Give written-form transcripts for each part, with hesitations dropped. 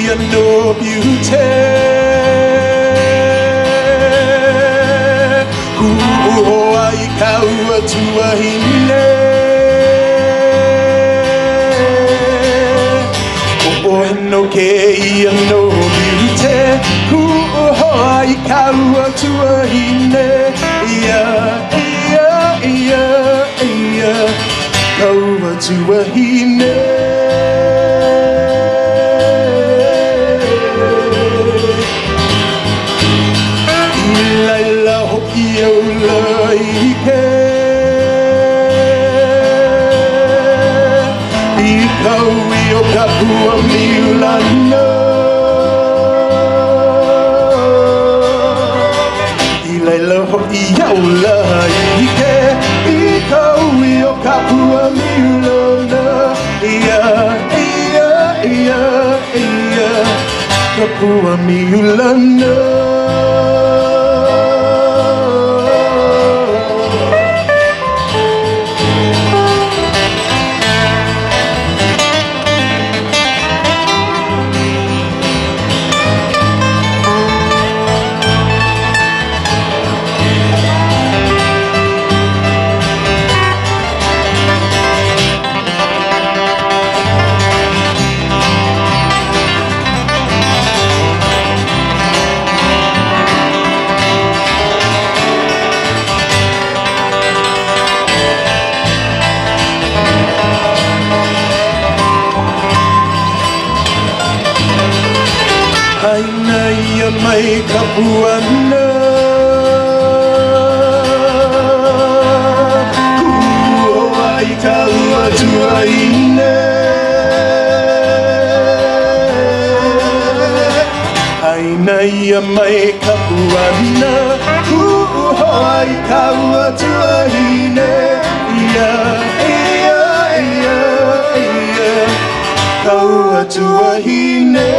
ia no beauty Ku'oa I kaua tuahine Ku'oa no ke ia no beauty Ku'oa I kaua tuahine Ia, ia, ia, ia Kaua tuahine Kapua miulana I leila ho'i aula ike I kaui o kapua miulana Ia, ia, ia, ia Kapua miulana Aina ia mai kapuana Ku'oa I kaua tuaine Aina ia mai kapuana Ku'oa I kaua tuaine Ia, ia, ia, ia Kaua tuahine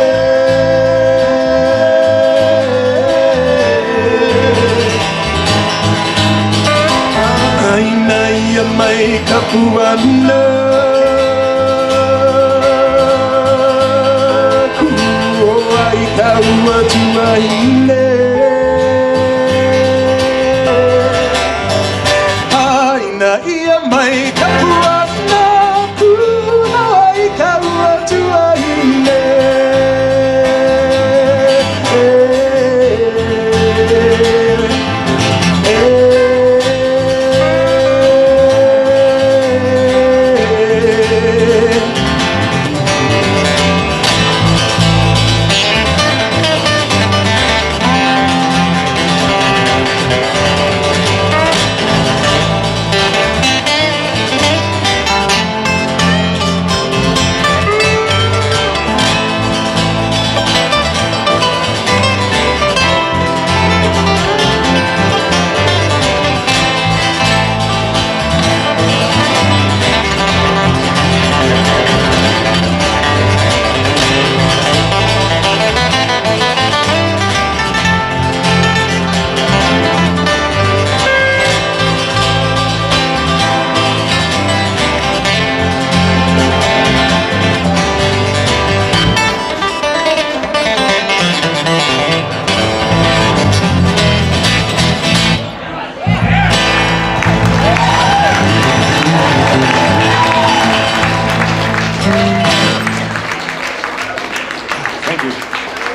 Ia mai kapuana Ku'oa I kaua tuahine Aina ia mai kapuana Ku'oa I kaua tuahine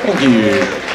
Thank you.